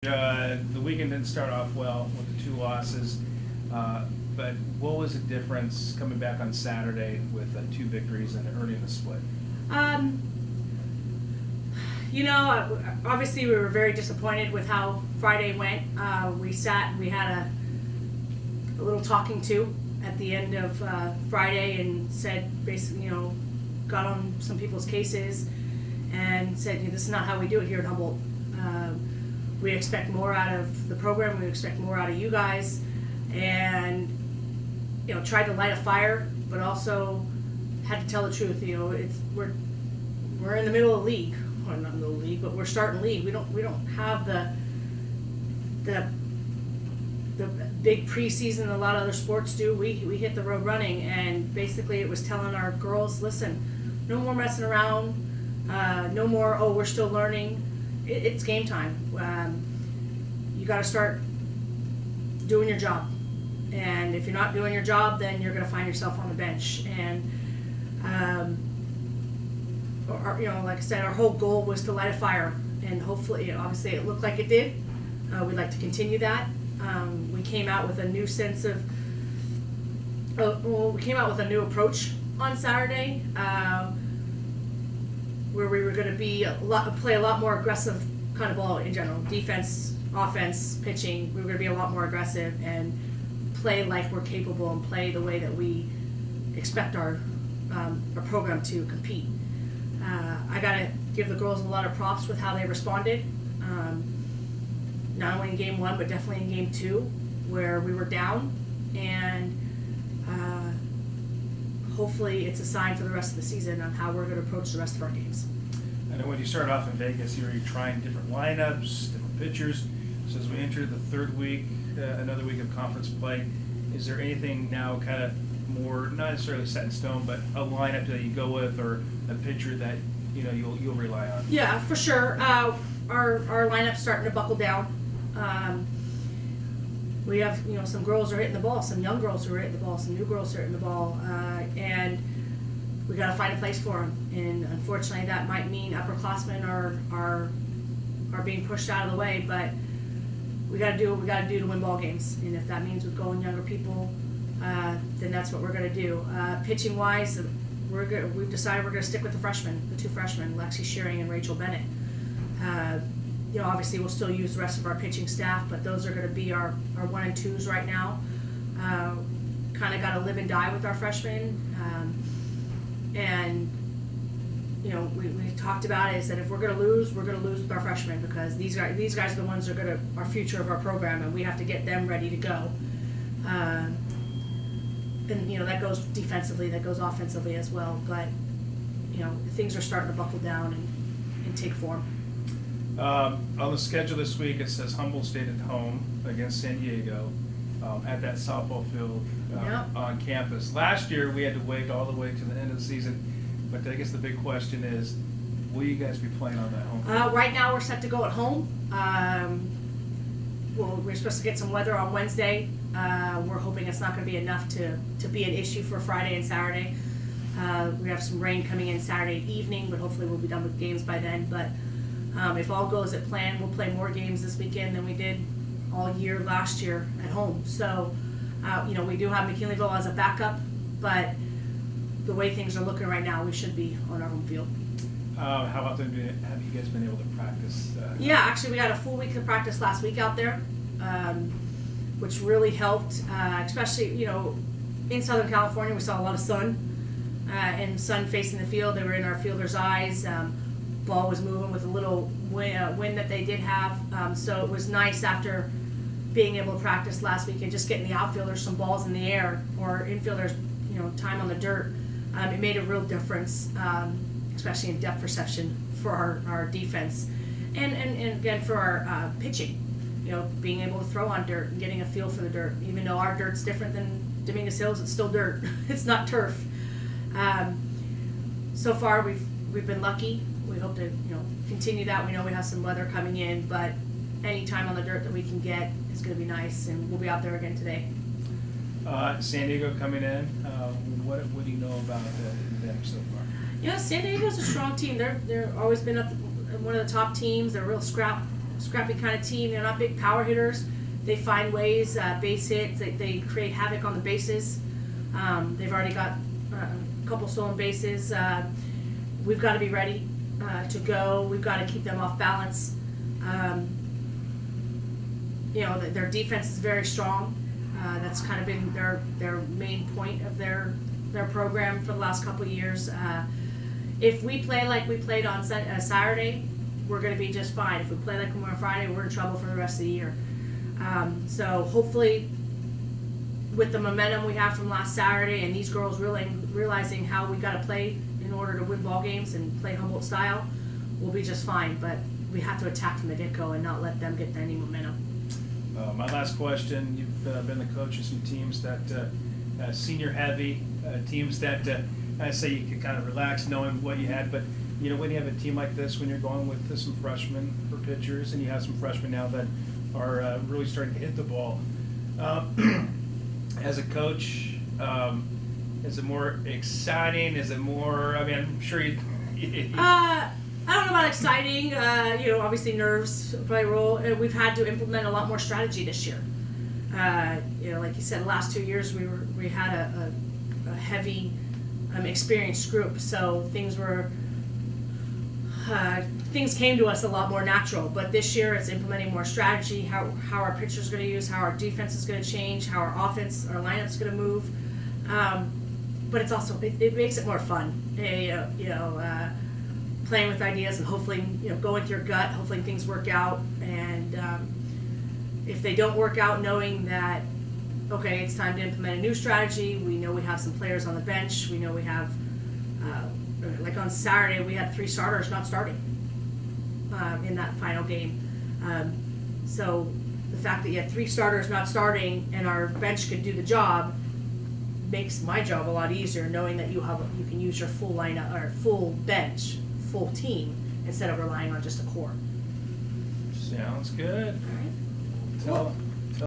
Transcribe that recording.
The weekend didn't start off well with the 2 losses, but what was the difference coming back on Saturday with 2 victories and earning the split? Um, Obviously we were very disappointed with how Friday went. We sat and we had a little talking to at the end of Friday and said basically, got on some people's cases and said, this is not how we do it here at Humboldt. We expect more out of the program. We expect more out of you guys, and tried to light a fire, but also had to tell the truth. We're in the middle of the league, or not in the league, but we're starting league. We don't have the big preseason that a lot of other sports do. We hit the road running, and basically it was telling our girls, listen, no more messing around, no more. Oh, we're still learning. It's game time. You got to start doing your job, and if you're not doing your job, then you're going to find yourself on the bench. And like I said, our whole goal was to light a fire, and hopefully, obviously, it looked like it did. We'd like to continue that. We came out with a new sense of. We came out with a new approach on Saturday. Where we were going to play a lot more aggressive kind of ball in general, defense, offense, pitching. We were going to be a lot more aggressive and play like we're capable and play the way that we expect our program to compete. I got to give the girls a lot of props with how they responded, not only in game 1 but definitely in game 2, where we were down, and hopefully it's a sign for the rest of the season on how we're going to approach the rest of our games. I know when you started off in Vegas, you were trying different lineups, different pitchers. So as we enter the 3rd week, another week of conference play, is there anything now kind of more, not necessarily set in stone, but a lineup that you go with, or a pitcher that you'll rely on? Yeah, for sure. Our lineup's starting to buckle down. We have, some girls are hitting the ball, some young girls who are hitting the ball, some new girls who are hitting the ball, and we got to find a place for them. And unfortunately, that might mean upperclassmen are being pushed out of the way, but we got to do what we got to do to win ball games. And if that means with going younger people, then that's what we're going to do. Pitching wise, we've decided we're going to stick with the 2 freshmen, Lexi Shearing and Rachel Bennett. Obviously we'll still use the rest of our pitching staff, but those are going to be our 1 and 2s right now. Kind of got to live and die with our freshmen. And we talked about it, is that if we're going to lose, we're going to lose with our freshmen, because these guys are the ones that are our future of our program, and we have to get them ready to go. And that goes defensively, that goes offensively as well. But things are starting to buckle down and take form. On the schedule this week, it says Humboldt State at home against San Diego at that softball field on campus. Last year, we had to wait all the way to the end of the season, but I guess the big question is, will you guys be playing on that home? Right now, we're set to go at home. We're supposed to get some weather on Wednesday. We're hoping it's not going to be enough to be an issue for Friday and Saturday. We have some rain coming in Saturday evening, but hopefully we'll be done with games by then. But if all goes at plan, we'll play more games this weekend than we did all year last year at home. So, we do have McKinleyville as a backup, but the way things are looking right now, we should be on our home field. How often have you guys been able to practice? Yeah, actually we had a full week of practice last week out there, which really helped, especially, in Southern California, we saw a lot of sun, and sun facing the field. They were in our fielders' eyes. Ball was moving with a little wind that they did have, so it was nice after being able to practice last week and just getting the outfielders some balls in the air, or infielders time on the dirt. It made a real difference, especially in depth perception for our defense, and again for our pitching, being able to throw on dirt and getting a feel for the dirt. Even though our dirt's different than Dominguez Hills, it's still dirt. It's not turf. So far we've been lucky. We hope to continue that. We know we have some weather coming in, but any time on the dirt that we can get is going to be nice, and we'll be out there again today. San Diego coming in. What do you know about them so far? Yeah, San Diego's a strong team. They're always been one of the top teams. They're a real scrappy kind of team. They're not big power hitters. They find ways, base hits. They create havoc on the bases. They've already got a couple stolen bases. We've got to be ready to go. We've got to keep them off balance. Their defense is very strong. That's kind of been their main point of their program for the last couple of years. If we play like we played on Saturday, we're going to be just fine. If we play like we were on Friday, we're in trouble for the rest of the year. So hopefully, with the momentum we have from last Saturday and these girls realizing how we got to play in order to win ball games and play Humboldt style, we'll be just fine. But we have to attack from the get-go and not let them get any momentum. My last question, you've been the coach of some teams that senior heavy, teams that I say you could kind of relax knowing what you had, but when you have a team like this, when you're going with some freshmen for pitchers and you have some freshmen now that are really starting to hit the ball, as a coach, is it more exciting? Is it more, I'm sure you I don't know about exciting. Obviously nerves play a role. We've had to implement a lot more strategy this year. Like you said, the last 2 years we had a heavy, experienced group, so things came to us a lot more natural. But this year, it's implementing more strategy. How our pitchers are going to use, how our defense is going to change, how our offense, our lineup's going to move. But it's also it makes it more fun. Playing with ideas and hopefully, going with your gut, hopefully things work out. And if they don't work out, knowing that, okay, it's time to implement a new strategy. We know we have some players on the bench. We know we have, like on Saturday, we had 3 starters not starting in that final game. So the fact that you had 3 starters not starting and our bench could do the job makes my job a lot easier, knowing that you can use your full lineup or full bench, full team, instead of relying on just a core. Sounds good. All right. Tell, Cool.